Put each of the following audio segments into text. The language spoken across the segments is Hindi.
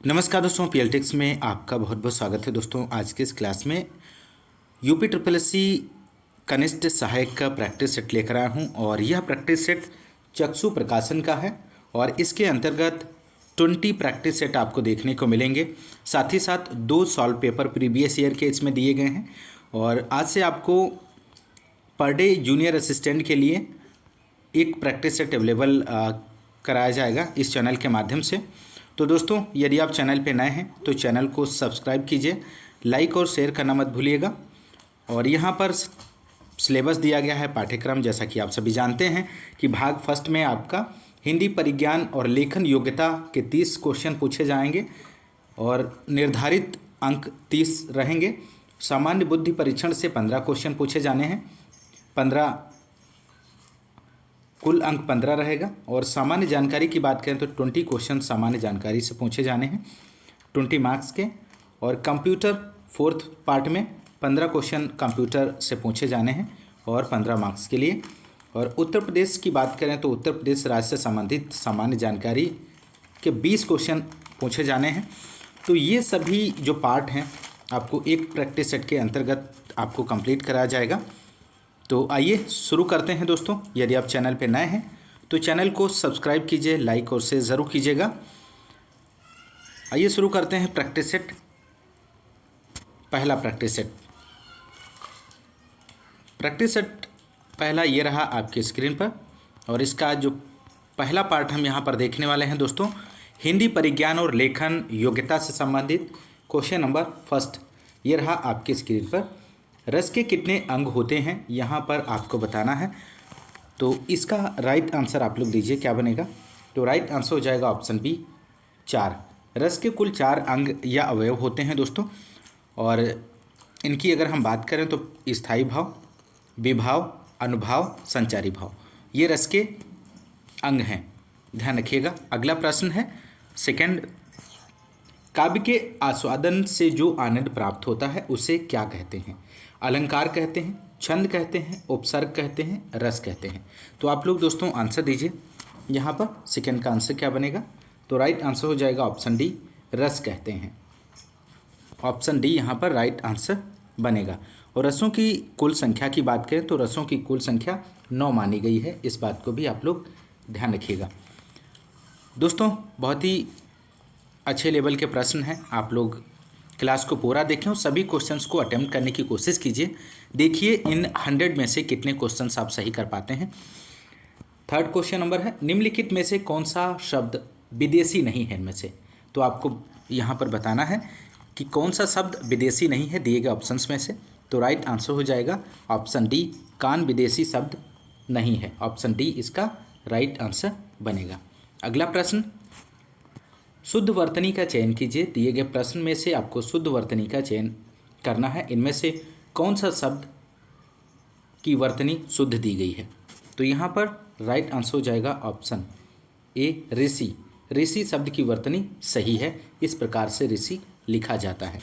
नमस्कार दोस्तों, पीएलटेक्स में आपका बहुत बहुत स्वागत है। दोस्तों आज के इस क्लास में यूपी ट्रिपल एस सी कनिष्ठ सहायक का प्रैक्टिस सेट लेकर आया हूं और यह प्रैक्टिस सेट चक्षु प्रकाशन का है और इसके अंतर्गत 20 प्रैक्टिस सेट आपको देखने को मिलेंगे। साथ ही साथ 2 सॉल्व पेपर प्रीवियस ईयर के इसमें दिए गए हैं और आज से आपको पर डे जूनियर असिस्टेंट के लिए एक प्रैक्टिस सेट अवेलेबल कराया जाएगा इस चैनल के माध्यम से। तो दोस्तों यदि आप चैनल पे नए हैं तो चैनल को सब्सक्राइब कीजिए, लाइक और शेयर करना मत भूलिएगा। और यहाँ पर सिलेबस दिया गया है पाठ्यक्रम, जैसा कि आप सभी जानते हैं कि भाग फर्स्ट में आपका हिंदी परिज्ञान और लेखन योग्यता के 30 क्वेश्चन पूछे जाएंगे और निर्धारित अंक 30 रहेंगे। सामान्य बुद्धि परीक्षण से 15 क्वेश्चन पूछे जाने हैं, 15 कुल अंक 15 रहेगा। और सामान्य जानकारी की बात करें तो 20 क्वेश्चन सामान्य जानकारी से पूछे जाने हैं 20 मार्क्स के। और कंप्यूटर फोर्थ पार्ट में 15 क्वेश्चन कंप्यूटर से पूछे जाने हैं और 15 मार्क्स के लिए। और उत्तर प्रदेश की बात करें तो उत्तर प्रदेश राज्य से संबंधित सामान्य जानकारी के 20 क्वेश्चन पूछे जाने हैं। तो ये सभी जो पार्ट हैं आपको एक प्रैक्टिस सेट के अंतर्गत आपको कंप्लीट कराया जाएगा। तो आइए शुरू करते हैं दोस्तों। यदि आप चैनल पर नए हैं तो चैनल को सब्सक्राइब कीजिए, लाइक और शेयर ज़रूर कीजिएगा। आइए शुरू करते हैं प्रैक्टिस सेट। पहला प्रैक्टिस सेट पहला ये रहा आपकी स्क्रीन पर और इसका जो पहला पार्ट हम यहाँ पर देखने वाले हैं दोस्तों, हिंदी परिज्ञान और लेखन योग्यता से संबंधित क्वेश्चन नंबर फर्स्ट ये रहा आपकी स्क्रीन पर। रस के कितने अंग होते हैं यहाँ पर आपको बताना है। तो इसका राइट आंसर आप लोग दीजिए, क्या बनेगा। तो राइट आंसर हो जाएगा ऑप्शन बी 4। रस के कुल 4 अंग या अवयव होते हैं दोस्तों और इनकी अगर हम बात करें तो स्थायी भाव, विभाव, अनुभाव, संचारी भाव, ये रस के अंग हैं, ध्यान रखिएगा। अगला प्रश्न है सेकंड, काव्य के आस्वादन से जो आनंद प्राप्त होता है उसे क्या कहते हैं। अलंकार कहते हैं, छंद कहते हैं, उपसर्ग कहते हैं, रस कहते हैं। तो आप लोग दोस्तों आंसर दीजिए। यहाँ पर सेकंड का आंसर क्या बनेगा। तो राइट आंसर हो जाएगा ऑप्शन डी, रस कहते हैं। ऑप्शन डी यहाँ पर राइट आंसर बनेगा। और रसों की कुल संख्या की बात करें तो रसों की कुल संख्या 9 मानी गई है, इस बात को भी आप लोग ध्यान रखिएगा। दोस्तों बहुत ही अच्छे लेवल के प्रश्न हैं, आप लोग क्लास को पूरा देखें और सभी क्वेश्चंस को अटेम्प्ट करने की कोशिश कीजिए। देखिए इन 100 में से कितने क्वेश्चंस आप सही कर पाते हैं। थर्ड क्वेश्चन नंबर है, निम्नलिखित में से कौन सा शब्द विदेशी नहीं है इनमें से। तो आपको यहाँ पर बताना है कि कौन सा शब्द विदेशी नहीं है दिए गए ऑप्शंस में से। तो राइट आंसर हो जाएगा ऑप्शन डी, कान विदेशी शब्द नहीं है। ऑप्शन डी इसका राइट आंसर बनेगा। अगला प्रश्न, शुद्ध वर्तनी का चयन कीजिए। दिए गए प्रश्न में से आपको शुद्ध वर्तनी का चयन करना है। इनमें से कौन सा शब्द की वर्तनी शुद्ध दी गई है। तो यहाँ पर राइट आंसर हो जाएगा ऑप्शन ए, ऋषि। ऋषि शब्द की वर्तनी सही है, इस प्रकार से ऋषि लिखा जाता है।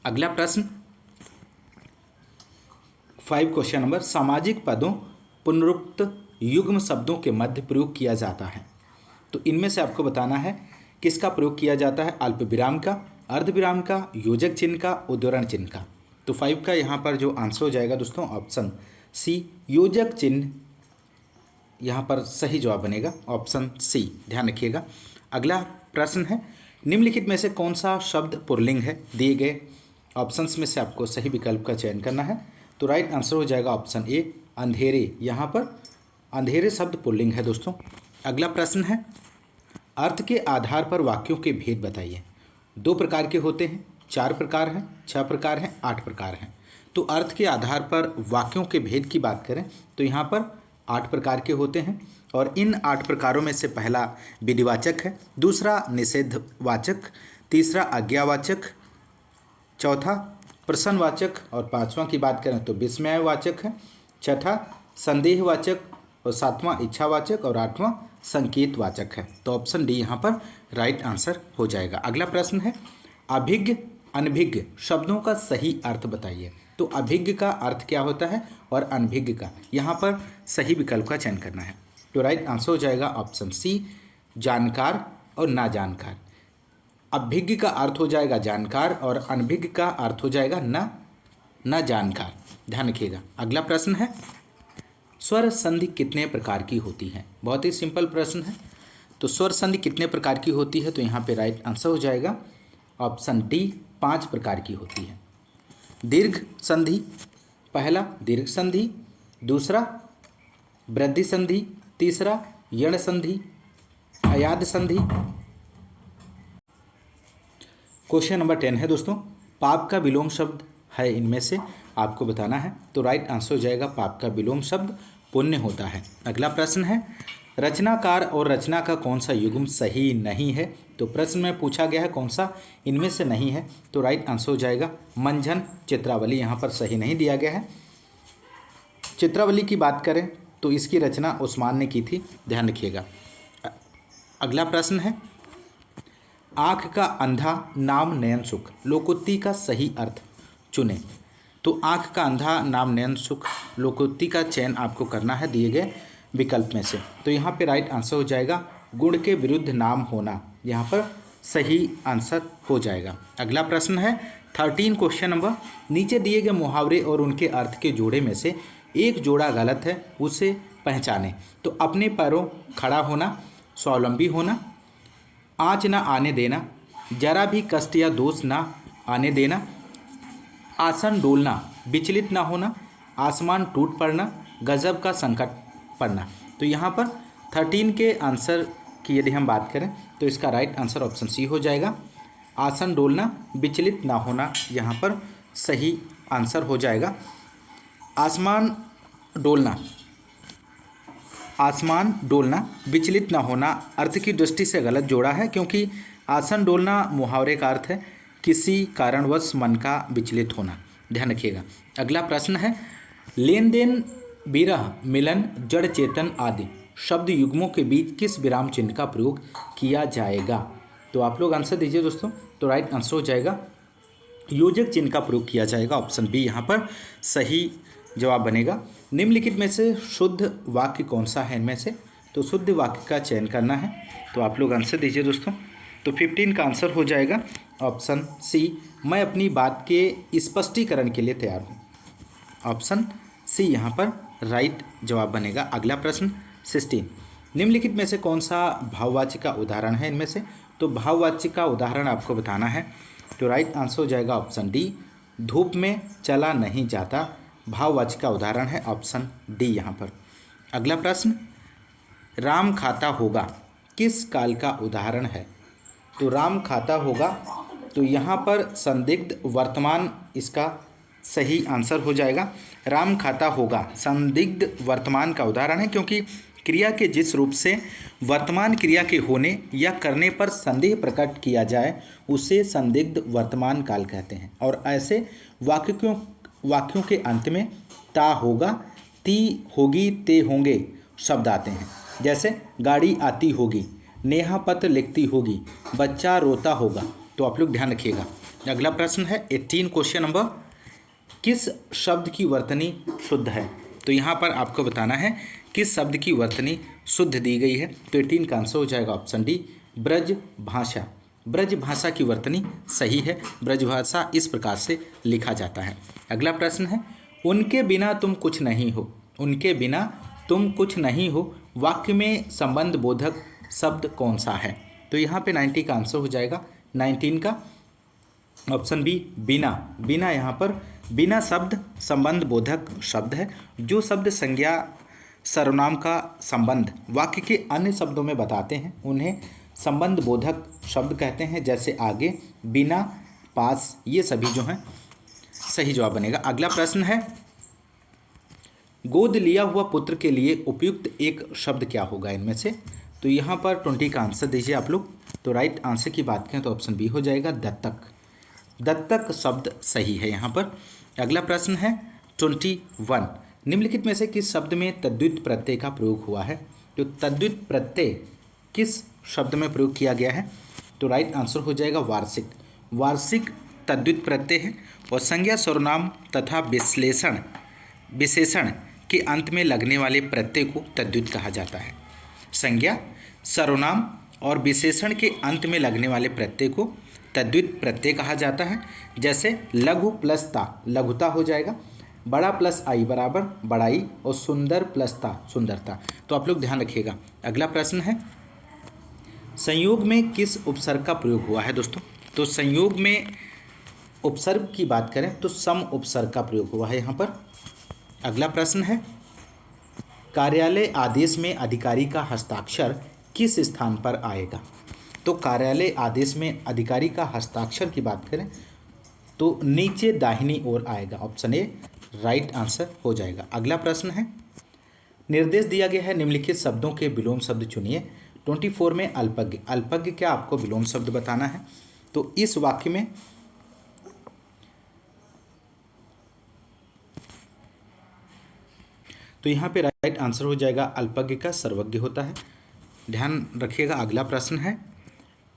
अगला प्रश्न 5 क्वेश्चन नंबर, सामाजिक पदों पुनरुक्त युग्म शब्दों के मध्य प्रयोग किया जाता है। तो इनमें से आपको बताना है किसका प्रयोग किया जाता है, अल्प विराम का, अर्ध विराम का, योजक चिन्ह का, उद्धरण चिन्ह का। तो 5 का यहाँ पर जो आंसर हो जाएगा दोस्तों ऑप्शन सी, योजक चिन्ह यहाँ पर सही जवाब बनेगा, ऑप्शन सी, ध्यान रखिएगा। अगला प्रश्न है, निम्नलिखित में से कौन सा शब्द पुल्लिंग है। दिए गए ऑप्शंस में से आपको सही विकल्प का चयन करना है। तो राइट आंसर हो जाएगा ऑप्शन ए, अंधेरे। यहाँ पर अंधेरे शब्द पुल्लिंग है दोस्तों। अगला प्रश्न है, अर्थ के आधार पर वाक्यों के भेद बताइए। 2 प्रकार के होते हैं, 4 प्रकार हैं, 6 प्रकार हैं, 8 प्रकार हैं। तो अर्थ के आधार पर वाक्यों के भेद की बात करें तो यहाँ पर 8 प्रकार के होते हैं और इन 8 प्रकारों में से पहला विधिवाचक है, दूसरा निषेधवाचक, तीसरा आज्ञावाचक, चौथा प्रश्नवाचक और 5वां की बात करें तो विस्मयवाचक है, छठा संदेहवाचक और 7वां इच्छावाचक और 8वां संकेतवाचक है। तो ऑप्शन डी यहाँ पर राइट आंसर हो जाएगा। अगला प्रश्न है, अभिज्ञ अनभिज्ञ शब्दों का सही अर्थ बताइए। तो अभिज्ञ का अर्थ क्या होता है और अनभिज्ञ का, यहाँ पर सही विकल्प का चयन करना है। तो राइट आंसर हो जाएगा ऑप्शन सी, जानकार और ना जानकार। अभिज्ञ का अर्थ हो जाएगा जानकार और अनभिज्ञ का अर्थ हो जाएगा न जानकार। ध्यान रखिएगा। अगला प्रश्न है, स्वर संधि कितने प्रकार की होती है? बहुत ही सिंपल प्रश्न है। तो स्वर संधि कितने प्रकार की होती है? तो यहाँ पे राइट आंसर हो जाएगा ऑप्शन डी, 5 प्रकार की होती है। दीर्घ संधि, पहला दीर्घ संधि, दूसरा वृद्धि संधि, तीसरा यण संधि, अयाद संधि। क्वेश्चन नंबर 10 है दोस्तों, पाप का विलोम शब्द है इनमें से आपको बताना है। तो राइट आंसर हो जाएगा पाप का विलोम शब्द पुण्य होता है। अगला प्रश्न है, रचनाकार और रचना का कौन सा युग्म सही नहीं है? तो प्रश्न में पूछा गया है कौन सा इनमें से नहीं है। तो राइट आंसर हो जाएगा मंझन चित्रावली, यहाँ पर सही नहीं दिया गया है। चित्रावली की बात करें तो इसकी रचना उस्मान ने की थी, ध्यान रखिएगा। अगला प्रश्न है, आँख का अंधा नाम नयन सुख, लोकोक्ति का सही अर्थ चुने। तो आँख का अंधा नाम नयन सुख, लोकोक्ति का चयन आपको करना है दिए गए विकल्प में से। तो यहाँ पे राइट आंसर हो जाएगा गुण के विरुद्ध नाम होना, यहाँ पर सही आंसर हो जाएगा। अगला प्रश्न है 13 क्वेश्चन नंबर, नीचे दिए गए मुहावरे और उनके अर्थ के जोड़े में से एक जोड़ा गलत है, उसे पहचानें। तो अपने पैरों खड़ा होना, स्वावलंबी होना, आँच ना आने देना, जरा भी कष्ट या दोष ना आने देना, आसन डोलना, विचलित ना होना, आसमान टूट पड़ना, गजब का संकट पड़ना। तो यहाँ पर 13 के आंसर की यदि हम बात करें तो इसका राइट आंसर ऑप्शन सी हो जाएगा, आसन डोलना, विचलित ना होना, यहाँ पर सही आंसर हो जाएगा। आसमान डोलना, विचलित ना होना अर्थ की दृष्टि से गलत जोड़ा है, क्योंकि आसन डोलना मुहावरे का अर्थ है किसी कारणवश मन का विचलित होना, ध्यान रखिएगा। अगला प्रश्न है, लेन देन, विरह, मिलन, जड़ चेतन आदि शब्द युग्मों के बीच किस विराम चिन्ह का प्रयोग किया जाएगा? तो आप लोग आंसर दीजिए दोस्तों। तो राइट आंसर हो जाएगा योजक चिन्ह का प्रयोग किया जाएगा, ऑप्शन बी यहाँ पर सही जवाब बनेगा। निम्नलिखित में से शुद्ध वाक्य कौन सा है इनमें से? तो शुद्ध वाक्य का चयन करना है, तो आप लोग आंसर दीजिए दोस्तों। तो 15 का आंसर हो जाएगा ऑप्शन सी, मैं अपनी बात के स्पष्टीकरण के लिए तैयार हूँ, ऑप्शन सी यहाँ पर राइट जवाब बनेगा। अगला प्रश्न 16, निम्नलिखित में से कौन सा भाववाची का उदाहरण है इनमें से? तो भाववाची का उदाहरण आपको बताना है। तो राइट आंसर हो जाएगा ऑप्शन डी, धूप में चला नहीं जाता, भाववाची का उदाहरण है ऑप्शन डी यहाँ पर। अगला प्रश्न, राम खाता होगा किस काल का उदाहरण है? तो राम खाता होगा, तो यहाँ पर संदिग्ध वर्तमान इसका सही आंसर हो जाएगा। राम खाता होगा संदिग्ध वर्तमान का उदाहरण है, क्योंकि क्रिया के जिस रूप से वर्तमान क्रिया के होने या करने पर संदेह प्रकट किया जाए उसे संदिग्ध वर्तमान काल कहते हैं। और ऐसे वाक्यों के अंत में ता होगा, ती होगी, ते होंगे शब्द आते हैं। जैसे गाड़ी आती होगी, नेहा पत्र लिखती होगी, बच्चा रोता होगा। तो आप लोग ध्यान रखिएगा। अगला प्रश्न है 18 क्वेश्चन नंबर, किस शब्द की वर्तनी शुद्ध है? तो यहाँ पर आपको बताना है किस शब्द की वर्तनी शुद्ध दी गई है। तो 18 का आंसर हो जाएगा ऑप्शन डी, ब्रज भाषा। ब्रज भाषा की वर्तनी सही है, ब्रज भाषा इस प्रकार से लिखा जाता है। अगला प्रश्न है, उनके बिना तुम कुछ नहीं हो, उनके बिना तुम कुछ नहीं हो वाक्य में संबंध बोधक शब्द कौन सा है? तो यहाँ पे 90 का आंसर हो जाएगा 19 का ऑप्शन बी, बिना। बिना यहाँ पर बिना शब्द संबंध बोधक शब्द है। जो शब्द संज्ञा सर्वनाम का संबंध वाक्य के अन्य शब्दों में बताते हैं उन्हें संबंध बोधक शब्द कहते हैं। जैसे आगे, बिना, पास, ये सभी जो हैं सही जवाब बनेगा। अगला प्रश्न है, गोद लिया हुआ पुत्र के लिए उपयुक्त एक शब्द क्या होगा इनमें से? तो यहाँ पर 20 का आंसर दीजिए आप लोग। तो राइट आंसर की बात करें तो ऑप्शन बी हो जाएगा, दत्तक। दत्तक शब्द सही है यहाँ पर। अगला प्रश्न है 21, निम्नलिखित में से किस शब्द में तद्वित प्रत्यय का प्रयोग हुआ है? तो तद्वित प्रत्यय किस शब्द में प्रयोग किया गया है? तो राइट आंसर हो जाएगा वार्षिक। वार्षिक तद्वित प्रत्यय है और संज्ञा सर्वनाम तथा विशेषण के अंत में लगने वाले प्रत्यय को तद्वित कहा जाता है। संज्ञा, सर्वनाम और विशेषण के अंत में लगने वाले प्रत्यय को तद्वित प्रत्यय कहा जाता है। जैसे लघु प्लस ता लघुता हो जाएगा, बड़ा प्लस आई बराबर बड़ाई, और सुंदर प्लस ता सुंदरता। तो आप लोग ध्यान रखिएगा। अगला प्रश्न है, संयोग में किस उपसर्ग का प्रयोग हुआ है दोस्तों? तो संयोग में उपसर्ग की बात करें तो सम उपसर्ग का प्रयोग हुआ है यहाँ पर। अगला प्रश्न है, कार्यालय आदेश में अधिकारी का हस्ताक्षर किस स्थान पर आएगा? तो कार्यालय आदेश में अधिकारी का हस्ताक्षर की बात करें तो नीचे दाहिनी ओर आएगा। ऑप्शन ए राइट आंसर हो जाएगा। अगला प्रश्न है, निर्देश दिया गया है निम्नलिखित शब्दों के विलोम शब्द चुनिए। 24 में अल्पज्ञ, अल्पज्ञ क्या आपको विलोम शब्द बताना है। तो इस वाक्य में तो यहाँ पे राइट आंसर हो जाएगा अल्पज्ञ का सर्वज्ञ होता है। ध्यान रखिएगा। अगला प्रश्न है,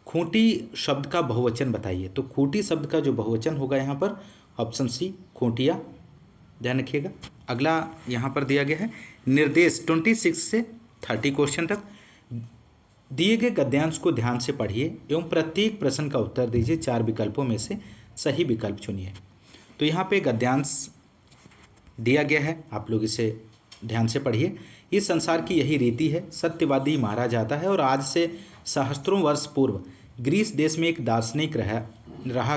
खूंटी शब्द का बहुवचन बताइए। तो खूंटी शब्द का जो बहुवचन होगा यहाँ पर ऑप्शन सी खूंटिया। ध्यान रखिएगा। अगला यहाँ पर दिया गया है निर्देश 26 से 30 क्वेश्चन तक दिए गए गद्यांश को ध्यान से पढ़िए एवं प्रत्येक प्रश्न का उत्तर दीजिए। 4 विकल्पों में से सही विकल्प चुनिए। तो यहाँ पे गद्यांश दिया गया है, आप लोग इसे ध्यान से पढ़िए। इस संसार की यही रीति है, सत्यवादी मारा जाता है और आज से सहस्त्रों वर्ष पूर्व ग्रीस देश में एक दार्शनिक रहा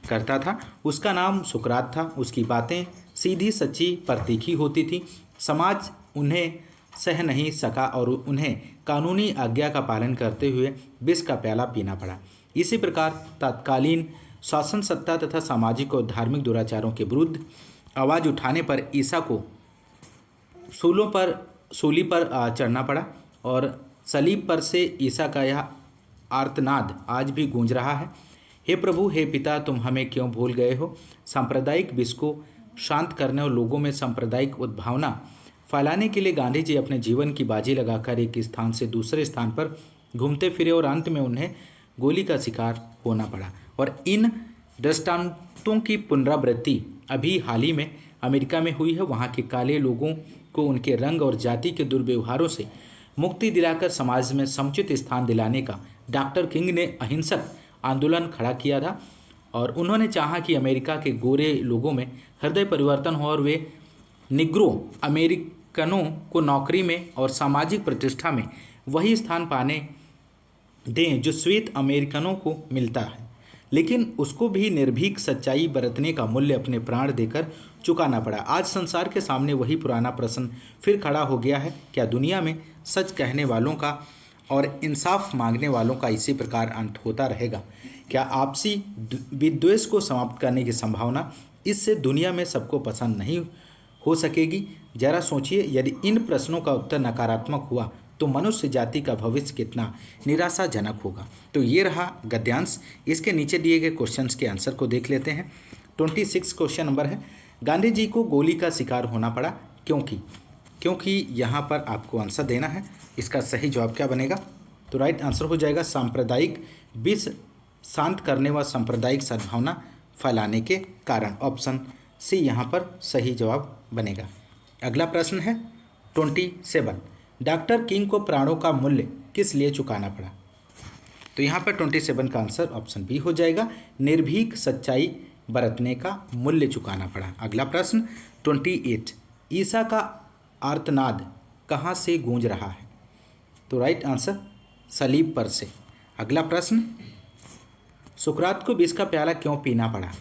करता था। उसका नाम सुकरात था। उसकी बातें सीधी सच्ची पर तीखी होती थी। समाज उन्हें सह नहीं सका और उन्हें कानूनी आज्ञा का पालन करते हुए विष का प्याला पीना पड़ा। इसी प्रकार तत्कालीन शासन सत्ता तथा सामाजिक और धार्मिक दुराचारों के विरुद्ध आवाज़ उठाने पर ईसा को सूली पर चढ़ना पड़ा और सलीब पर से ईसा का यह आर्तनाद आज भी गूंज रहा है, हे प्रभु हे पिता तुम हमें क्यों भूल गए हो। सांप्रदायिक विष को शांत करने और लोगों में सांप्रदायिक उद्भावना फैलाने के लिए गांधी जी अपने जीवन की बाजी लगाकर एक स्थान से दूसरे स्थान पर घूमते फिरे और अंत में उन्हें गोली का शिकार होना पड़ा। और इन दृष्टांतों की पुनरावृत्ति अभी हाल ही में अमेरिका में हुई है। वहाँ के काले लोगों को उनके रंग और जाति के दुर्व्यवहारों से मुक्ति दिलाकर समाज में समुचित स्थान दिलाने का डॉक्टर किंग ने अहिंसक आंदोलन खड़ा किया था और उन्होंने चाहा कि अमेरिका के गोरे लोगों में हृदय परिवर्तन हो और वे निग्रो अमेरिकनों को नौकरी में और सामाजिक प्रतिष्ठा में वही स्थान पाने दें जो श्वेत अमेरिकनों को मिलता है। लेकिन उसको भी निर्भीक सच्चाई बरतने का मूल्य अपने प्राण देकर चुकाना पड़ा। आज संसार के सामने वही पुराना प्रश्न फिर खड़ा हो गया है, क्या दुनिया में सच कहने वालों का और इंसाफ मांगने वालों का इसी प्रकार अंत होता रहेगा? क्या आपसी विद्वेष को समाप्त करने की संभावना इससे दुनिया में सबको पसंद नहीं हो सकेगी? जरा सोचिए, यदि इन प्रश्नों का उत्तर नकारात्मक हुआ तो मनुष्य जाति का भविष्य कितना निराशाजनक होगा। तो ये रहा गद्यांश। इसके नीचे दिए गए क्वेश्चंस के आंसर को देख लेते हैं। 26 क्वेश्चन नंबर है, गांधी जी को गोली का शिकार होना पड़ा क्योंकि यहाँ पर आपको आंसर देना है। इसका सही जवाब क्या बनेगा? तो राइट आंसर हो जाएगा सांप्रदायिक विष शांत करने व सांप्रदायिक सद्भावना फैलाने के कारण। ऑप्शन सी यहाँ पर सही जवाब बनेगा। अगला प्रश्न है 27, डॉक्टर किंग को प्राणों का मूल्य किस लिए चुकाना पड़ा? तो यहाँ पर 27 का आंसर ऑप्शन बी हो जाएगा, निर्भीक सच्चाई बरतने का मूल्य चुकाना पड़ा। अगला प्रश्न 28, ईसा का आर्तनाद कहाँ से गूंज रहा है? तो राइट आंसर सलीब पर से। अगला प्रश्न, सुकरात को विष का प्याला क्यों पीना पड़ा?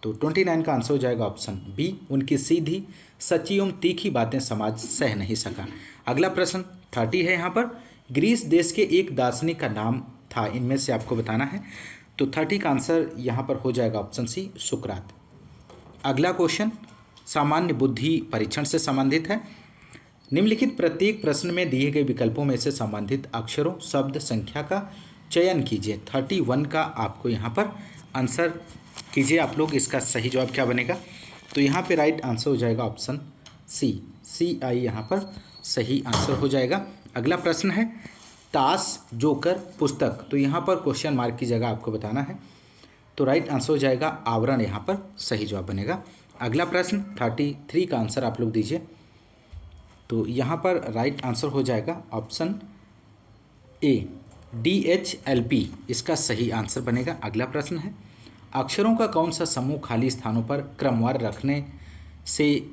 तो 29 का आंसर हो जाएगा ऑप्शन बी, उनकी सीधी सच्ची एवं तीखी बातें समाज सह नहीं सका। अगला प्रश्न 30 है यहाँ पर, ग्रीस देश के एक दार्शनिक का नाम था, इनमें से आपको बताना है। तो 30 का आंसर यहाँ पर हो जाएगा ऑप्शन सी सुकरात। अगला क्वेश्चन सामान्य बुद्धि परीक्षण से संबंधित है। निम्नलिखित प्रत्येक प्रश्न में दिए गए विकल्पों में से संबंधित अक्षरों शब्द संख्या का चयन कीजिए। 31 का आपको यहाँ पर आंसर कीजिए आप लोग। इसका सही जवाब क्या बनेगा? तो यहाँ पे राइट आंसर हो जाएगा ऑप्शन सी आई यहाँ पर सही आंसर हो जाएगा। अगला प्रश्न है ताश जोकर पुस्तक, तो यहाँ पर क्वेश्चन मार्क की जगह आपको बताना है। तो राइट आंसर हो जाएगा आवरण, यहाँ पर सही जवाब बनेगा। अगला प्रश्न 33 का आंसर आप लोग दीजिए। तो यहाँ पर राइट आंसर हो जाएगा ऑप्शन ए, DHLP इसका सही आंसर बनेगा। अगला प्रश्न है, अक्षरों का कौन सा समूह खाली स्थानों पर क्रमवार रखने से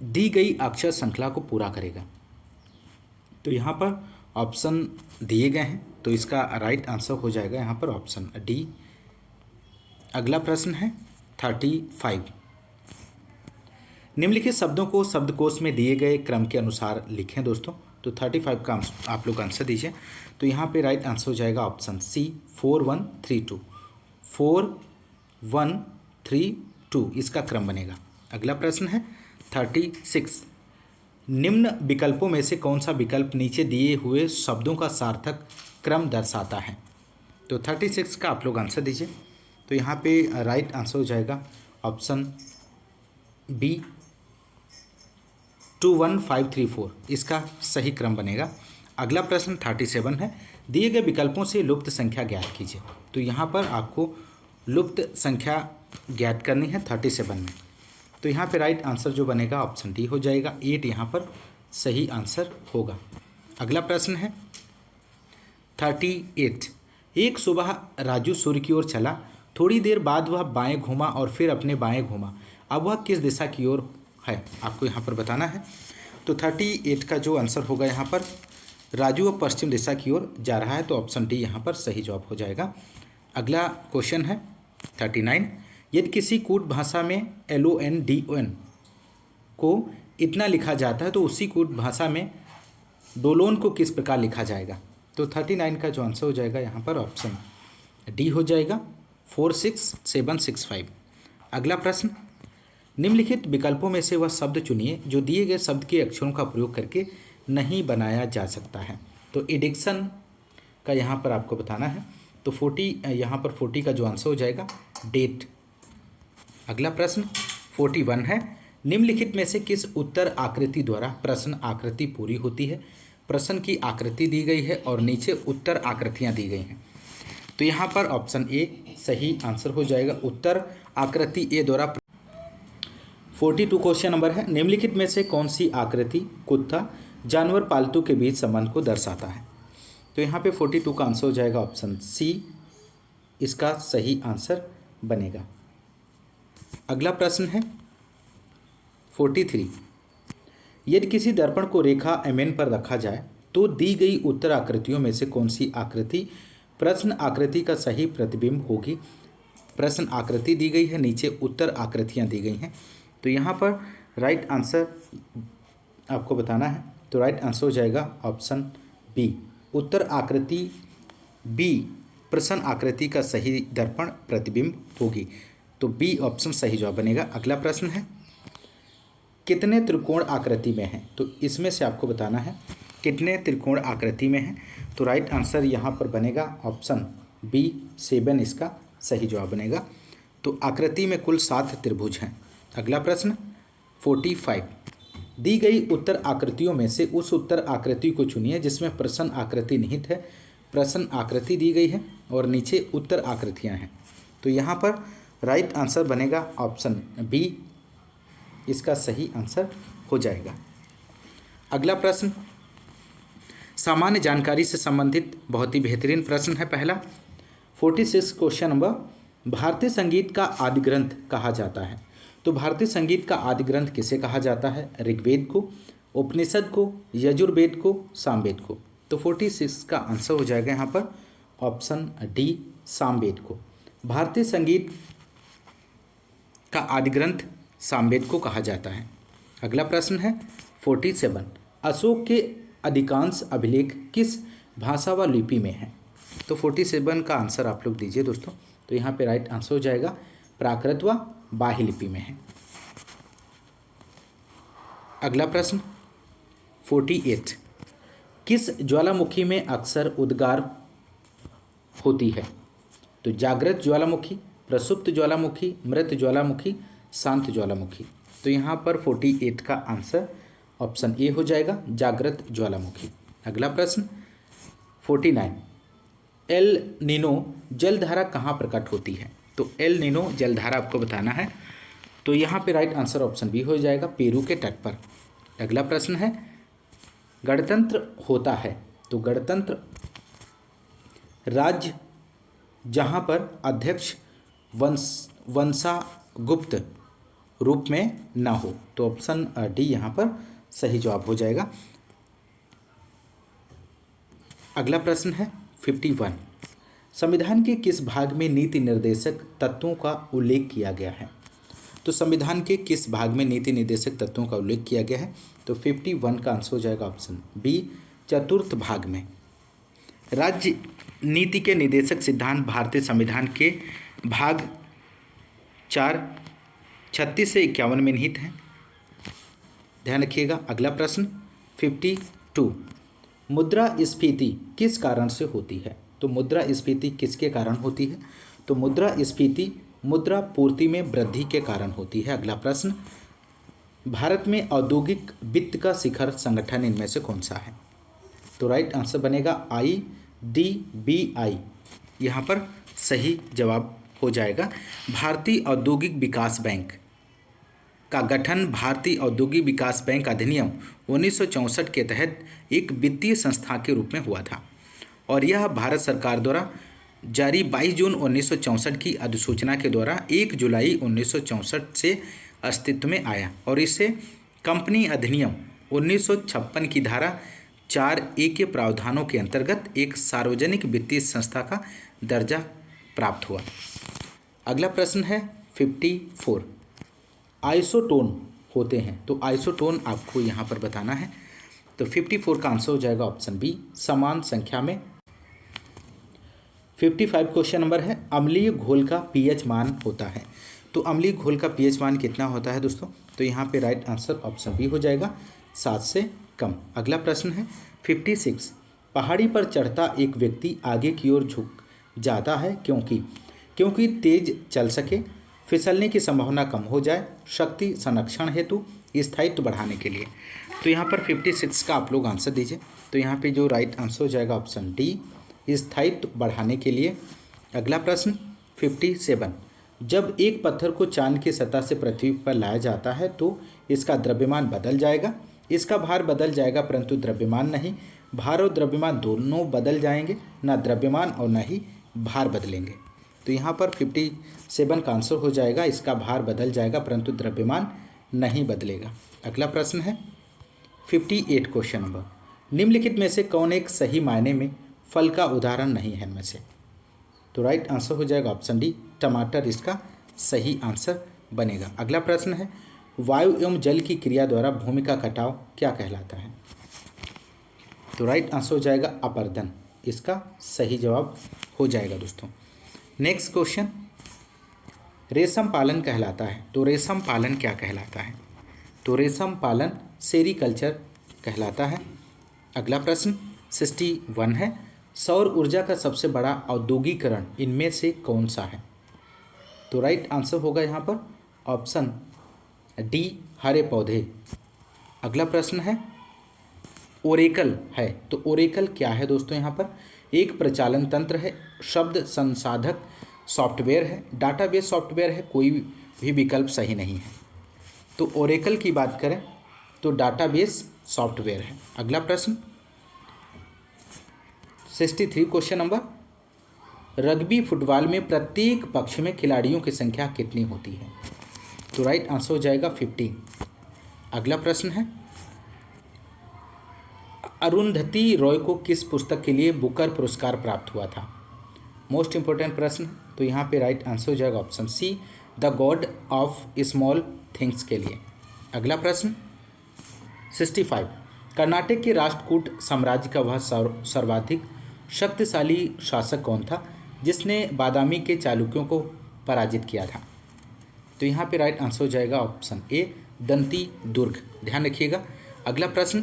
दी गई अक्षर श्रृंखला को पूरा करेगा? तो यहाँ पर ऑप्शन दिए गए हैं, तो इसका राइट आंसर हो जाएगा यहाँ पर ऑप्शन डी। अगला प्रश्न है 35, निम्नलिखित शब्दों को शब्दकोश में दिए गए क्रम के अनुसार लिखें दोस्तों। तो 35 का आप लोग आंसर दीजिए। तो यहाँ पे राइट आंसर हो जाएगा ऑप्शन सी 4132, 4132 इसका क्रम बनेगा। अगला प्रश्न है 36, निम्न विकल्पों में से कौन सा विकल्प नीचे दिए हुए शब्दों का सार्थक क्रम दर्शाता है? तो 36 का आप लोग आंसर दीजिए। तो यहाँ पे राइट आंसर हो जाएगा ऑप्शन बी 21534 इसका सही क्रम बनेगा। अगला प्रश्न 37 है, दिए गए विकल्पों से लुप्त संख्या ज्ञात कीजिए। तो यहाँ पर आपको लुप्त संख्या ज्ञात करनी है 37 में। तो यहाँ पे राइट आंसर जो बनेगा ऑप्शन डी हो जाएगा, 8 यहाँ पर सही आंसर होगा। अगला प्रश्न है 38, एक सुबह राजू सूर्य की ओर चला, थोड़ी देर बाद वह बाएं घूमा और फिर अपने बाएं घूमा, अब वह किस दिशा की ओर है आपको यहाँ पर बताना है। तो 38 का जो आंसर होगा यहाँ पर, राजू अब पश्चिम दिशा की ओर जा रहा है, तो ऑप्शन डी यहाँ पर सही जवाब हो जाएगा। अगला क्वेश्चन है 39, यदि किसी कूट भाषा में LONDON को इतना लिखा जाता है तो उसी कूट भाषा में डोलोन को किस प्रकार लिखा जाएगा? तो 39 का जो आंसर हो जाएगा यहाँ पर ऑप्शन डी हो जाएगा 46765। अगला प्रश्न, निम्नलिखित विकल्पों में से वह शब्द चुनिए जो दिए गए शब्द के अक्षरों का प्रयोग करके नहीं बनाया जा सकता है। तो एडिक्शन का यहाँ पर आपको बताना है। तो 40 यहाँ पर 40 का जो आंसर हो जाएगा डेट। अगला प्रश्न 41 है, निम्नलिखित में से किस उत्तर आकृति द्वारा प्रश्न आकृति पूरी होती है? प्रश्न की आकृति दी गई है और नीचे उत्तर आकृतियाँ दी गई हैं। तो यहाँ पर ऑप्शन ए सही आंसर हो जाएगा, उत्तर आकृति ए द्वारा। 42 क्वेश्चन नंबर है, निम्नलिखित में से कौन सी आकृति कुत्ता जानवर पालतू के बीच संबंध को दर्शाता है? तो यहाँ पे 42 का आंसर हो जाएगा ऑप्शन सी, इसका सही आंसर बनेगा। अगला प्रश्न है 43, यदि किसी दर्पण को रेखा MN पर रखा जाए तो दी गई उत्तर आकृतियों में से कौन सी आकृति प्रश्न आकृति का सही प्रतिबिंब होगी? प्रश्न आकृति दी गई है, नीचे उत्तर आकृतियाँ दी गई हैं। तो यहाँ पर राइट आंसर आपको बताना है। तो राइट आंसर हो जाएगा ऑप्शन बी, उत्तर आकृति बी प्रश्न आकृति का सही दर्पण प्रतिबिंब होगी। तो बी ऑप्शन सही जवाब बनेगा। अगला प्रश्न है, कितने त्रिकोण आकृति में हैं? तो इसमें से आपको बताना है कितने त्रिकोण आकृति में हैं। तो राइट आंसर यहाँ पर बनेगा ऑप्शन बी 7 इसका सही जवाब बनेगा। तो आकृति में कुल 7 त्रिभुज हैं। अगला प्रश्न 45, दी गई उत्तर आकृतियों में से उस उत्तर आकृति को चुनिए जिसमें प्रश्न आकृति निहित है। प्रश्न आकृति दी गई है और नीचे उत्तर आकृतियां हैं। तो यहाँ पर राइट आंसर बनेगा ऑप्शन बी, इसका सही आंसर हो जाएगा। अगला प्रश्न सामान्य जानकारी से संबंधित बहुत ही बेहतरीन प्रश्न है। पहला 46 क्वेश्चन नंबर, भारतीय संगीत का आदि ग्रंथ कहा जाता है। तो भारतीय संगीत का आदि ग्रंथ किसे कहा जाता है? ऋग्वेद को, उपनिषद को, यजुर्वेद को, सामवेद को। तो 46 का आंसर हो जाएगा यहाँ पर ऑप्शन डी सामवेद को। भारतीय संगीत का आदि ग्रंथ सामवेद को कहा जाता है। अगला प्रश्न है 47, अशोक के अधिकांश अभिलेख किस भाषा व लिपि में है? तो 47 का आंसर आप लोग दीजिए दोस्तों। तो यहाँ पे राइट आंसर हो जाएगा प्राकृत व बाह्य लिपि में है। अगला प्रश्न 48, किस ज्वालामुखी में अक्सर उद्गार होती है? तो जागृत ज्वालामुखी, प्रसुप्त ज्वालामुखी, मृत ज्वालामुखी, शांत ज्वालामुखी। तो यहाँ पर 48 का आंसर ऑप्शन ए हो जाएगा, जागृत ज्वालामुखी। अगला प्रश्न 49, एल नीनो जलधारा कहाँ प्रकट होती है? तो एल नीनो जलधारा आपको बताना है। तो यहाँ पे राइट आंसर ऑप्शन बी हो जाएगा, पेरू के तट पर। अगला प्रश्न है गणतंत्र होता है। तो गणतंत्र राज्य जहाँ पर अध्यक्ष वंशागुप्त रूप में ना हो। तो ऑप्शन डी यहाँ पर सही जवाब हो जाएगा। अगला प्रश्न है 51। संविधान के किस भाग में नीति निर्देशक तत्वों का उल्लेख किया गया है? तो संविधान के किस भाग में नीति निर्देशक तत्वों का उल्लेख किया गया है? तो 51 का आंसर हो जाएगा ऑप्शन बी, चतुर्थ भाग में। राज्य नीति के निर्देशक सिद्धांत भारतीय संविधान के भाग 4 36 से 51 में निहित हैं। ध्यान रखिएगा। अगला प्रश्न 52। मुद्रास्फीति किस कारण से होती है? तो मुद्रास्फीति किसके कारण होती है? तो मुद्रास्फीति मुद्रा पूर्ति में वृद्धि के कारण होती है। अगला प्रश्न, भारत में औद्योगिक वित्त का शिखर संगठन इनमें से कौन सा है? तो राइट आंसर बनेगा IDBI, यहाँ पर सही जवाब हो जाएगा। भारतीय औद्योगिक विकास बैंक का गठन भारतीय औद्योगिक विकास बैंक अधिनियम 1964 के तहत एक वित्तीय संस्था के रूप में हुआ था और यह भारत सरकार द्वारा जारी 22 जून 1964 की अधिसूचना के द्वारा 1 जुलाई 1964 से अस्तित्व में आया और इसे कंपनी अधिनियम 1956 की धारा 4A के प्रावधानों के अंतर्गत एक सार्वजनिक वित्तीय संस्था का दर्जा प्राप्त हुआ। अगला प्रश्न है 54। आइसोटोन होते हैं, तो आइसोटोन आपको यहाँ पर बताना है। तो 54 का आंसर हो जाएगा ऑप्शन बी, समान संख्या में। 55 क्वेश्चन नंबर है, अम्लीय घोल का pH मान होता है। तो अम्लीय घोल का pH मान कितना होता है दोस्तों? तो यहाँ पे राइट आंसर ऑप्शन बी हो जाएगा, 7 से कम। अगला प्रश्न है 56। पहाड़ी पर चढ़ता एक व्यक्ति आगे की ओर झुक जाता है क्योंकि तेज चल सके, फिसलने की संभावना कम हो जाए, शक्ति संरक्षण हेतु, स्थायित्व बढ़ाने के लिए। तो यहाँ पर 56 का आप लोग आंसर दीजिए। तो यहाँ पे जो राइट आंसर हो जाएगा ऑप्शन डी, स्थायित्व बढ़ाने के लिए। अगला प्रश्न 57। जब एक पत्थर को चांद की सतह से पृथ्वी पर लाया जाता है तो इसका द्रव्यमान बदल जाएगा, इसका भार बदल जाएगा परंतु द्रव्यमान नहीं। भार और द्रव्यमान दोनों बदल जाएंगे, ना द्रव्यमान और ना ही भार बदलेंगे। तो यहाँ पर 57 का आंसर हो जाएगा, इसका भार बदल जाएगा परंतु द्रव्यमान नहीं बदलेगा। अगला प्रश्न है 58 क्वेश्चन नंबर, निम्नलिखित में से कौन एक सही मायने में फल का उदाहरण नहीं है इनमें से? तो राइट आंसर हो जाएगा ऑप्शन डी, टमाटर इसका सही आंसर बनेगा। अगला प्रश्न है, वायु एवं जल की क्रिया द्वारा भूमि का कटाव क्या कहलाता है? तो राइट आंसर हो जाएगा अपरदन, इसका सही जवाब हो जाएगा दोस्तों। नेक्स्ट क्वेश्चन, रेशम पालन कहलाता है। तो रेशम पालन क्या कहलाता है? तो रेशम पालन सेरीकल्चर कहलाता है। अगला प्रश्न 61 है, सौर ऊर्जा का सबसे बड़ा औद्योगिकरण इनमें से कौन सा है? तो राइट आंसर होगा यहाँ पर ऑप्शन डी, हरे पौधे। अगला प्रश्न है, ओरेकल है। तो ओरेकल क्या है दोस्तों? यहाँ पर एक प्रचालन तंत्र है, शब्द संसाधक सॉफ्टवेयर है, डाटाबेस सॉफ्टवेयर है, कोई भी विकल्प सही नहीं है। तो ओरेकल की बात करें तो डाटाबेस सॉफ्टवेयर है। अगला प्रश्न 63 क्वेश्चन नंबर, रग्बी फुटबॉल में प्रत्येक पक्ष में खिलाड़ियों की संख्या कितनी होती है? तो राइट आंसर हो जाएगा 15। अगला प्रश्न है, अरुंधति रॉय को किस पुस्तक के लिए बुकर पुरस्कार प्राप्त हुआ था? मोस्ट इंपॉर्टेंट प्रश्न। तो यहाँ पे राइट आंसर हो जाएगा option C, the God of Small Things के लिए। अगला प्रश्न 65, कर्नाटक के राष्ट्रकूट साम्राज्य का वह सर्वाधिक शक्तिशाली शासक कौन था जिसने बादामी के चालुक्यों को पराजित किया था? तो यहाँ पे राइट आंसर हो जाएगा ऑप्शन ए, दंती दुर्ग। ध्यान रखिएगा। अगला प्रश्न,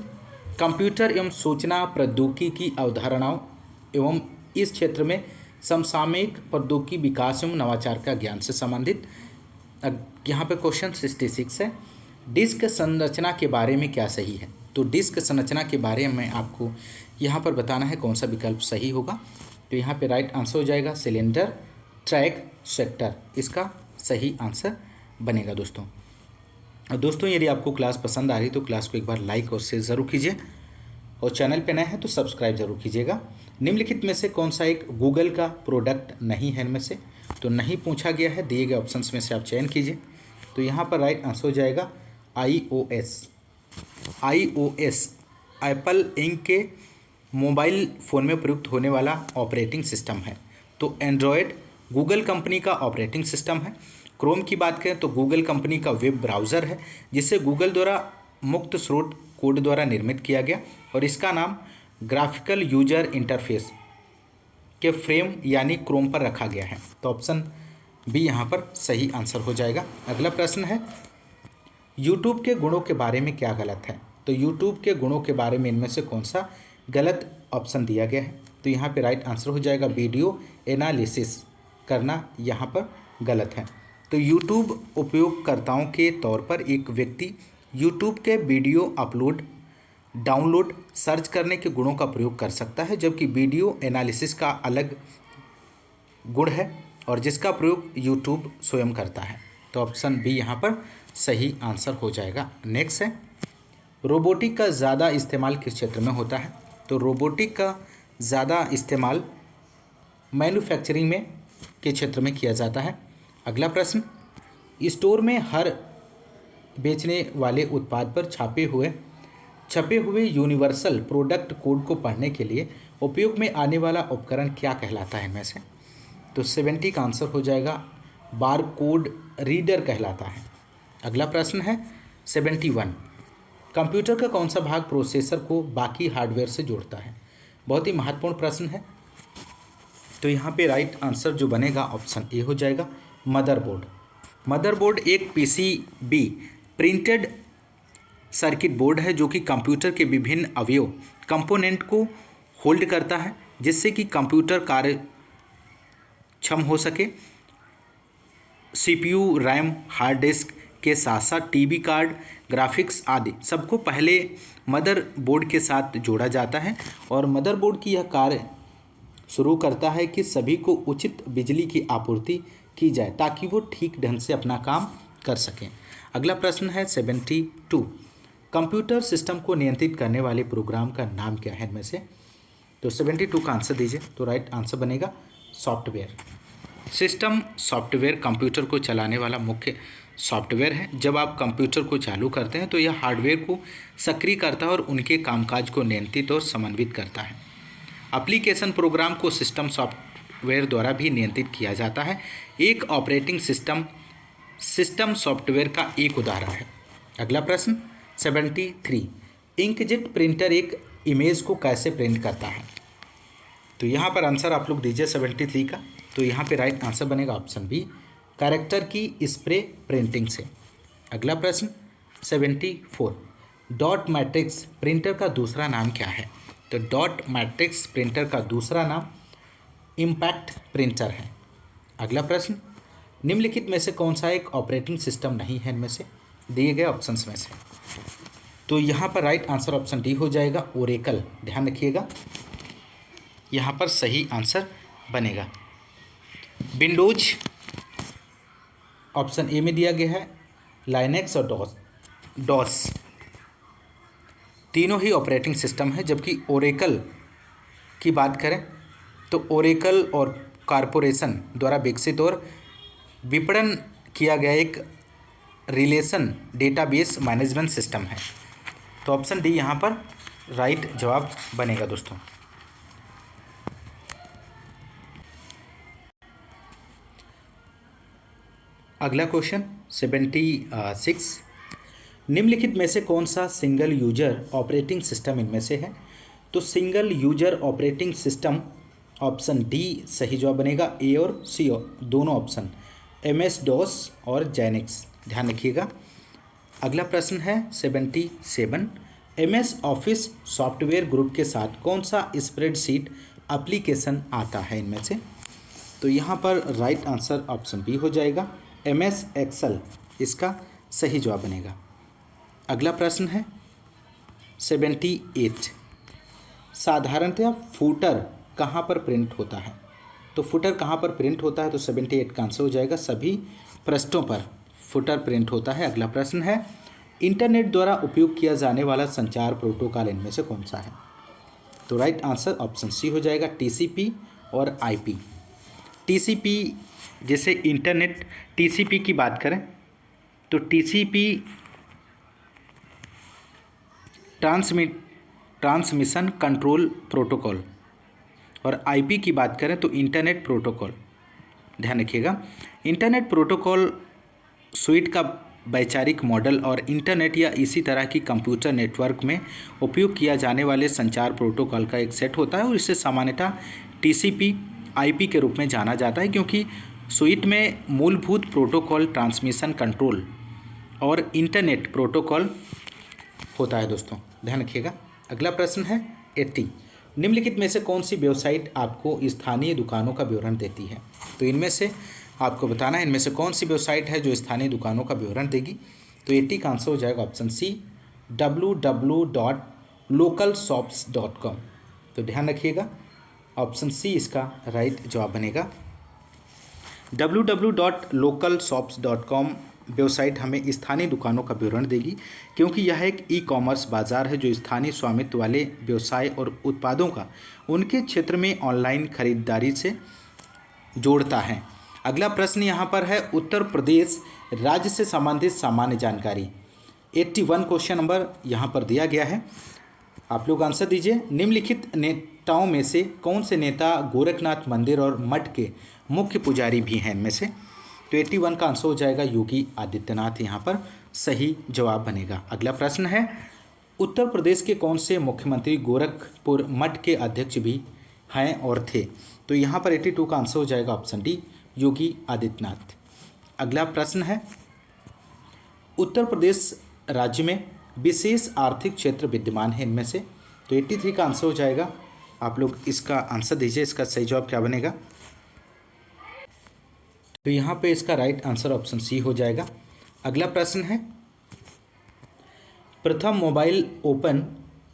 कंप्यूटर एवं सूचना प्रौद्योगिकी की अवधारणाओं एवं इस क्षेत्र में समसामयिक प्रौद्योगिकी विकास एवं नवाचार का ज्ञान से संबंधित। यहाँ पे क्वेश्चन 66 है, डिस्क संरचना के बारे में क्या सही है? तो डिस्क संरचना के बारे में आपको यहाँ पर बताना है कौन सा विकल्प सही होगा। तो यहाँ पे राइट आंसर हो जाएगा सिलेंडर, ट्रैक, सेक्टर, इसका सही आंसर बनेगा दोस्तों। दोस्तों यदि आपको क्लास पसंद आ रही तो क्लास को एक बार लाइक और शेयर ज़रूर कीजिए और चैनल पे नए हैं तो सब्सक्राइब ज़रूर कीजिएगा। निम्नलिखित में से कौन सा एक गूगल का प्रोडक्ट नहीं है इनमें से? तो नहीं पूछा गया है, दिए गए ऑप्शंस में से आप चयन कीजिए। तो यहाँ पर राइट आंसर हो जाएगा iOS। iOS एप्पल इंक के मोबाइल फ़ोन में प्रयुक्त होने वाला ऑपरेटिंग सिस्टम है। तो एंड्रॉयड गूगल कंपनी का ऑपरेटिंग सिस्टम है। क्रोम की बात करें तो गूगल कंपनी का वेब ब्राउज़र है, जिसे गूगल द्वारा मुक्त स्रोत कोड द्वारा निर्मित किया गया और इसका नाम ग्राफिकल यूजर इंटरफेस के फ्रेम यानी क्रोम पर रखा गया है। तो ऑप्शन बी यहाँ पर सही आंसर हो जाएगा। अगला प्रश्न है, यूट्यूब के गुणों के बारे में क्या गलत है? तो यूट्यूब के गुणों के बारे में इनमें से कौन सा गलत ऑप्शन दिया गया है? तो यहाँ पे राइट आंसर हो जाएगा वीडियो एनालिसिस करना यहाँ पर गलत है। तो यूट्यूब उपयोगकर्ताओं के तौर पर एक व्यक्ति यूट्यूब के वीडियो अपलोड, डाउनलोड, सर्च करने के गुणों का प्रयोग कर सकता है, जबकि वीडियो एनालिसिस का अलग गुण है और जिसका प्रयोग यूट्यूब स्वयं करता है। तो ऑप्शन बी यहाँ पर सही आंसर हो जाएगा। नेक्स्ट है, रोबोटिक का ज़्यादा इस्तेमाल किस क्षेत्र में होता है? तो रोबोटिक का ज़्यादा इस्तेमाल मैन्युफैक्चरिंग में के क्षेत्र में किया जाता है। अगला प्रश्न, स्टोर में हर बेचने वाले उत्पाद पर छपे हुए यूनिवर्सल प्रोडक्ट कोड को पढ़ने के लिए उपयोग में आने वाला उपकरण क्या कहलाता है इनमें से? तो 70 का आंसर हो जाएगा बार कोड रीडर कहलाता है। अगला प्रश्न है 71, कंप्यूटर का कौन सा भाग प्रोसेसर को बाकी हार्डवेयर से जोड़ता है? बहुत ही महत्वपूर्ण प्रश्न है। तो यहाँ पे राइट आंसर जो बनेगा ऑप्शन ए हो जाएगा मदरबोर्ड। मदरबोर्ड एक पीसीबी प्रिंटेड सर्किट बोर्ड है जो कि कंप्यूटर के विभिन्न अवयव कंपोनेंट को होल्ड करता है, जिससे कि कंप्यूटर कार्यक्षम हो सके। सीपीयू, रैम, हार्ड डिस्क के साथ साथ टीबी कार्ड, ग्राफिक्स आदि सबको पहले मदरबोर्ड के साथ जोड़ा जाता है और मदरबोर्ड की यह कार्य शुरू करता है कि सभी को उचित बिजली की आपूर्ति की जाए ताकि वो ठीक ढंग से अपना काम कर सकें। अगला प्रश्न है 72, कंप्यूटर सिस्टम को नियंत्रित करने वाले प्रोग्राम का नाम क्या है इनमें से? तो 72 का आंसर दीजिए। तो राइट आंसर बनेगा सॉफ्टवेयर। सिस्टम सॉफ्टवेयर कंप्यूटर को चलाने वाला मुख्य सॉफ्टवेयर है। जब आप कंप्यूटर को चालू करते हैं तो यह हार्डवेयर को सक्रिय करता है और उनके कामकाज को नियंत्रित और समन्वित करता है। एप्लीकेशन प्रोग्राम को सिस्टम सॉफ्टवेयर द्वारा भी नियंत्रित किया जाता है। एक ऑपरेटिंग सिस्टम सॉफ्टवेयर का एक उदाहरण है। अगला प्रश्न 73, इंकजेट प्रिंटर एक इमेज को कैसे प्रिंट करता है? तो यहाँ पर आंसर आप लोग दीजिए 73 का। तो यहाँ पे राइट आंसर बनेगा ऑप्शन बी, कैरेक्टर की स्प्रे प्रिंटिंग से। अगला प्रश्न 74, डॉट मैट्रिक्स प्रिंटर का दूसरा नाम क्या है? तो डॉट मैट्रिक्स प्रिंटर का दूसरा नाम इम्पैक्ट प्रिंटर है। अगला प्रश्न, निम्नलिखित में से कौन सा एक ऑपरेटिंग सिस्टम नहीं है इनमें से दिए गए ऑप्शंस में से? तो यहाँ पर राइट आंसर ऑप्शन डी हो जाएगा ओरेकल। ध्यान रखिएगा, यहाँ पर सही आंसर बनेगा। विंडोज ऑप्शन ए में दिया गया है, लाइनेक्स और डॉस तीनों ही ऑपरेटिंग सिस्टम है। जबकि ओरेकल की बात करें तो ओरेकल और कॉरपोरेशन द्वारा विकसित और विपणन किया गया एक रिलेशन डेटाबेस मैनेजमेंट सिस्टम है। तो ऑप्शन डी यहाँ पर राइट जवाब बनेगा दोस्तों। अगला क्वेश्चन 76, निम्नलिखित में से कौन सा सिंगल यूजर ऑपरेटिंग सिस्टम इनमें से है? तो single user operating system option D सही जवाब बनेगा। ए और सी दोनों ऑप्शन, MS DOS और जेनिक्स। ध्यान रखिएगा। अगला प्रश्न है 77, MS ऑफिस सॉफ्टवेयर ग्रुप के साथ कौन सा स्प्रेडशीट एप्लीकेशन आता है इनमें से? तो यहाँ पर राइट आंसर ऑप्शन बी हो जाएगा, MS एक्सेल इसका सही जवाब बनेगा। अगला प्रश्न है 78, साधारणतया फूटर कहाँ पर प्रिंट होता है? तो फुटर कहाँ पर प्रिंट होता है? तो 78 का आंसर हो जाएगा सभी पृष्ठों पर फुटर प्रिंट होता है। अगला प्रश्न है, इंटरनेट द्वारा उपयोग किया जाने वाला संचार प्रोटोकॉल इनमें से कौन सा है? तो राइट आंसर ऑप्शन सी हो जाएगा, टीसीपी और आईपी। टीसीपी जैसे इंटरनेट, टीसीपी की बात करें तो टीसीपी ट्रांसमिशन कंट्रोल प्रोटोकॉल, और आईपी की बात करें तो इंटरनेट प्रोटोकॉल। ध्यान रखिएगा, इंटरनेट प्रोटोकॉल स्वीट का वैचारिक मॉडल और इंटरनेट या इसी तरह की कंप्यूटर नेटवर्क में उपयोग किया जाने वाले संचार प्रोटोकॉल का एक सेट होता है, और इसे सामान्यतः टीसीपी आईपी के रूप में जाना जाता है, क्योंकि स्वीट में मूलभूत प्रोटोकॉल ट्रांसमिशन कंट्रोल और इंटरनेट प्रोटोकॉल होता है। दोस्तों ध्यान रखिएगा। अगला प्रश्न है 80, निम्नलिखित में से कौन सी वेबसाइट आपको स्थानीय दुकानों का विवरण देती है? तो इनमें से आपको बताना है इनमें से कौन सी वेबसाइट है जो स्थानीय दुकानों का विवरण देगी। तो 80 का आंसर हो जाएगा ऑप्शन सी, www.localshops.com। तो ध्यान रखिएगा, ऑप्शन सी इसका राइट जवाब बनेगा। www.localshops.com वेबसाइट हमें स्थानीय दुकानों का विवरण देगी, क्योंकि यह एक ई कॉमर्स बाजार है जो स्थानीय स्वामित्व वाले व्यवसाय और उत्पादों का उनके क्षेत्र में ऑनलाइन खरीदारी से जोड़ता है। अगला प्रश्न यहाँ पर है उत्तर प्रदेश राज्य से संबंधित सामान्य जानकारी। 81 क्वेश्चन नंबर यहाँ पर दिया गया है, आप लोग आंसर दीजिए। निम्नलिखित नेताओं में से कौन से नेता गोरखनाथ मंदिर और मठ के मुख्य पुजारी भी हैं इनमें से? तो 81 का आंसर हो जाएगा योगी आदित्यनाथ, यहाँ पर सही जवाब बनेगा। अगला प्रश्न है उत्तर प्रदेश के कौन से मुख्यमंत्री गोरखपुर मठ के अध्यक्ष भी हैं और थे? तो यहाँ पर 82 का आंसर हो जाएगा ऑप्शन डी, योगी आदित्यनाथ। अगला प्रश्न है उत्तर प्रदेश राज्य में विशेष आर्थिक क्षेत्र विद्यमान है इनमें से? तो 83 का आंसर हो जाएगा, आप लोग इसका आंसर दीजिए, इसका सही जवाब क्या बनेगा? तो यहाँ पे इसका राइट आंसर ऑप्शन सी हो जाएगा। अगला प्रश्न है प्रथम मोबाइल ओपन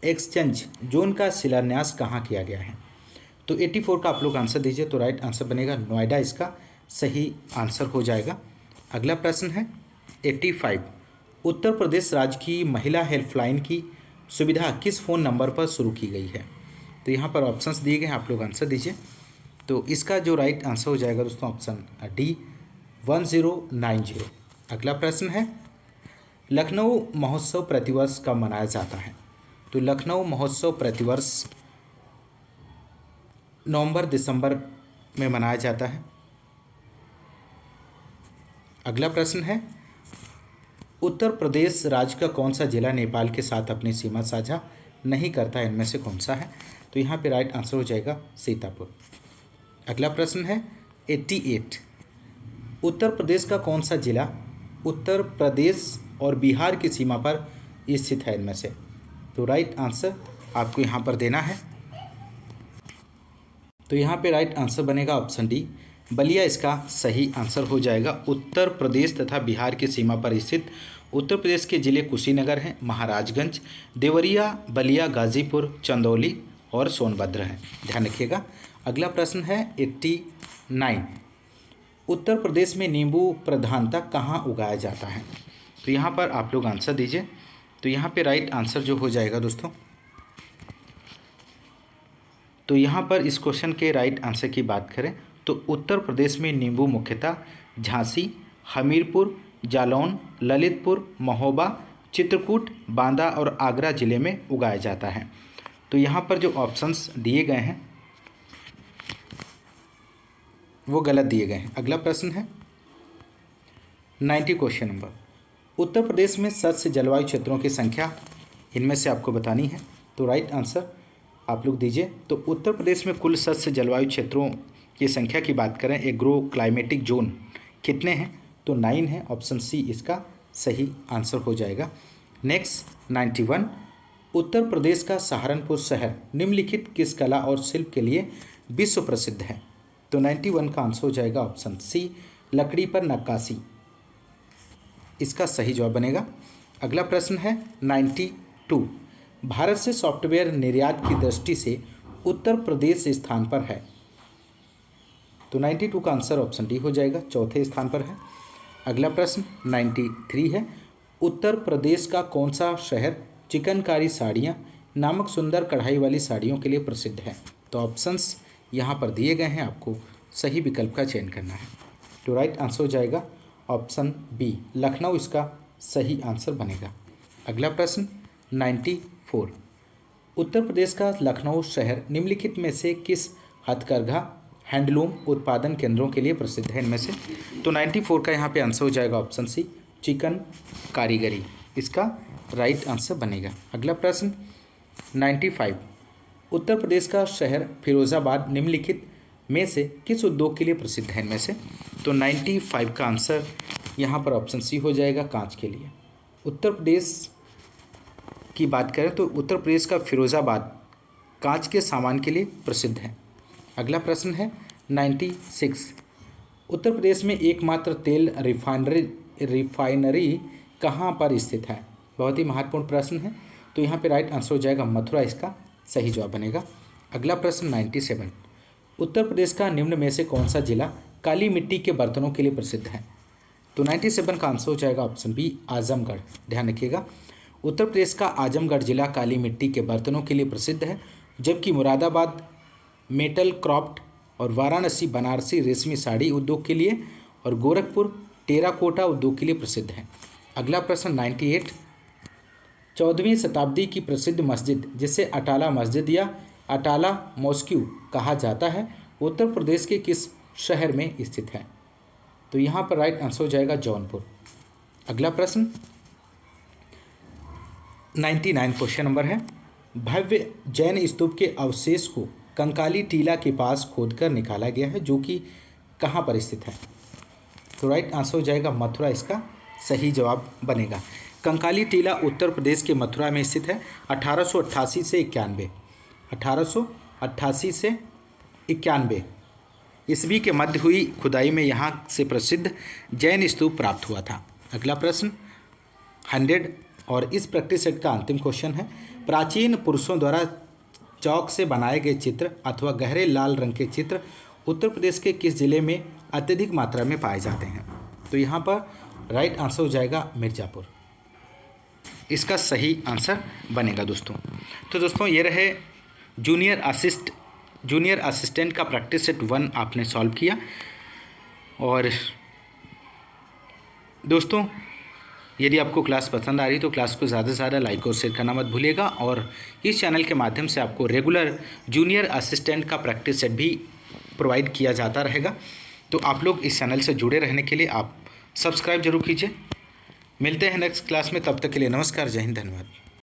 एक्सचेंज जोन का शिलान्यास कहाँ किया गया है? तो 84 का आप लोग आंसर दीजिए, तो राइट आंसर बनेगा नोएडा, इसका सही आंसर हो जाएगा। अगला प्रश्न है 85, उत्तर प्रदेश राज्य की महिला हेल्पलाइन की सुविधा किस फ़ोन नंबर पर शुरू की गई है? तो यहाँ पर ऑप्शंस दिए गए हैं, आप लोग आंसर दीजिए। तो इसका जो राइट आंसर हो जाएगा दोस्तों ऑप्शन डी, 1090। अगला प्रश्न है लखनऊ महोत्सव प्रतिवर्ष कब मनाया जाता है? तो लखनऊ महोत्सव प्रतिवर्ष नवंबर दिसंबर में मनाया जाता है। अगला प्रश्न है उत्तर प्रदेश राज्य का कौन सा जिला नेपाल के साथ अपनी सीमा साझा नहीं करता, इनमें से कौन सा है? तो यहाँ पे राइट आंसर हो जाएगा सीतापुर। अगला प्रश्न है 88, उत्तर प्रदेश का कौन सा जिला उत्तर प्रदेश और बिहार की सीमा पर स्थित है इनमें से? तो राइट आंसर आपको यहाँ पर देना है। तो यहाँ पे राइट आंसर बनेगा ऑप्शन डी, बलिया, इसका सही आंसर हो जाएगा। उत्तर प्रदेश तथा बिहार की सीमा पर स्थित उत्तर प्रदेश के जिले कुशीनगर हैं, महाराजगंज, देवरिया, बलिया, गाजीपुर, चंदौली और सोनभद्र हैं। ध्यान रखिएगा। अगला प्रश्न है 89, उत्तर प्रदेश में नींबू प्रधानता कहाँ उगाया जाता है? तो यहाँ पर आप लोग आंसर दीजिए। तो यहाँ पे राइट आंसर जो हो जाएगा दोस्तों, तो यहाँ पर इस क्वेश्चन के राइट आंसर की बात करें तो उत्तर प्रदेश में नींबू मुख्यतः झांसी, हमीरपुर, जालौन, ललितपुर, महोबा, चित्रकूट, बांदा और आगरा जिले में उगाया जाता है। तो यहाँ पर जो ऑप्शंस दिए गए हैं वो गलत दिए गए हैं। अगला प्रश्न है 90 क्वेश्चन नंबर, उत्तर प्रदेश में सस्य जलवायु क्षेत्रों की संख्या इनमें से आपको बतानी है। तो राइट आंसर आप लोग दीजिए। तो उत्तर प्रदेश में कुल सस्य जलवायु क्षेत्रों की संख्या की बात करें, एग्रो क्लाइमेटिक जोन कितने हैं? तो 9 है, ऑप्शन सी इसका सही आंसर हो जाएगा। नेक्स्ट 91, उत्तर प्रदेश का सहारनपुर शहर निम्नलिखित किस कला और शिल्प के लिए विश्व प्रसिद्ध है? तो 91 का आंसर हो जाएगा ऑप्शन सी, लकड़ी पर नक्काशी, इसका सही जवाब बनेगा। अगला प्रश्न है 92, भारत से सॉफ्टवेयर निर्यात की दृष्टि से उत्तर प्रदेश स्थान पर है? तो 92 का आंसर ऑप्शन डी हो जाएगा, चौथे स्थान पर है। अगला प्रश्न 93 है, उत्तर प्रदेश का कौन सा शहर चिकनकारी साड़ियाँ नामक सुंदर कढ़ाई वाली साड़ियों के लिए प्रसिद्ध है। तो ऑप्शंस यहाँ पर दिए गए हैं, आपको सही विकल्प का चयन करना है। तो राइट आंसर हो जाएगा ऑप्शन बी, लखनऊ इसका सही आंसर बनेगा। अगला प्रश्न 94, उत्तर प्रदेश का लखनऊ शहर निम्नलिखित में से किस हथकरघा हैंडलूम उत्पादन केंद्रों के लिए प्रसिद्ध है इनमें से? तो 94 का यहाँ पे आंसर हो जाएगा ऑप्शन सी, चिकन कारीगरी इसका राइट आंसर बनेगा। अगला प्रश्न 95, उत्तर प्रदेश का शहर फिरोजाबाद निम्नलिखित में से किस उद्योग के लिए प्रसिद्ध है इनमें से? तो 95 का आंसर यहाँ पर ऑप्शन सी हो जाएगा, कांच के लिए। उत्तर प्रदेश की बात करें तो उत्तर प्रदेश का फिरोजाबाद कांच के सामान के लिए प्रसिद्ध है। अगला प्रश्न है 96, उत्तर प्रदेश में एकमात्र तेल रिफाइनरी कहाँ पर स्थित है? बहुत ही महत्वपूर्ण प्रश्न है। तो यहाँ पे राइट आंसर हो जाएगा मथुरा इसका सही जवाब बनेगा। अगला प्रश्न 97, उत्तर प्रदेश का निम्न में से कौन सा जिला काली मिट्टी के बर्तनों के लिए प्रसिद्ध है? तो 97 का आंसर हो जाएगा ऑप्शन बी, आजमगढ़। ध्यान रखिएगा, उत्तर प्रदेश का आजमगढ़ जिला काली मिट्टी के बर्तनों के लिए प्रसिद्ध है, जबकि मुरादाबाद मेटल क्रॉफ्ट और वाराणसी बनारसी रेशमी साड़ी उद्योग के लिए और गोरखपुर टेराकोटा उद्योग के लिए प्रसिद्ध है। अगला प्रश्न 98, 14वीं शताब्दी की प्रसिद्ध मस्जिद जिसे अटाला मस्जिद या अटाला मॉस्क्यू कहा जाता है, उत्तर प्रदेश के किस शहर में स्थित है? तो यहाँ पर राइट आंसर हो जाएगा जौनपुर। अगला प्रश्न 99 क्वेश्चन नंबर है, भव्य जैन स्तूप के अवशेष को कंकाली टीला के पास खोदकर निकाला गया है, जो कि कहाँ पर स्थित है? तो राइट आंसर हो जाएगा मथुरा इसका सही जवाब बनेगा। कंकाली टीला उत्तर प्रदेश के मथुरा में स्थित है। 1888 से 91, 1888 से 91 ईस्वी के मध्य हुई खुदाई में यहाँ से प्रसिद्ध जैन स्तूप प्राप्त हुआ था। अगला प्रश्न 100 और इस प्रैक्टिस सेट का अंतिम क्वेश्चन है, प्राचीन पुरुषों द्वारा चौक से बनाए गए चित्र अथवा गहरे लाल रंग के चित्र उत्तर प्रदेश के किस जिले में अत्यधिक मात्रा में पाए जाते हैं? तो यहाँ पर राइट आंसर हो जाएगा मिर्ज़ापुर, इसका सही आंसर बनेगा दोस्तों। तो दोस्तों ये रहे जूनियर असिस्टेंट का प्रैक्टिस सेट 1 आपने सॉल्व किया। और दोस्तों यदि आपको क्लास पसंद आ रही तो क्लास को ज़्यादा से ज़्यादा लाइक और शेयर करना मत भूलिएगा। और इस चैनल के माध्यम से आपको रेगुलर जूनियर असिस्टेंट का प्रैक्टिस सेट भी प्रोवाइड किया जाता रहेगा। तो आप लोग इस चैनल से जुड़े रहने के लिए आप सब्सक्राइब जरूर कीजिए। मिलते हैं नेक्स्ट क्लास में, तब तक के लिए नमस्कार, जय हिंद, धन्यवाद।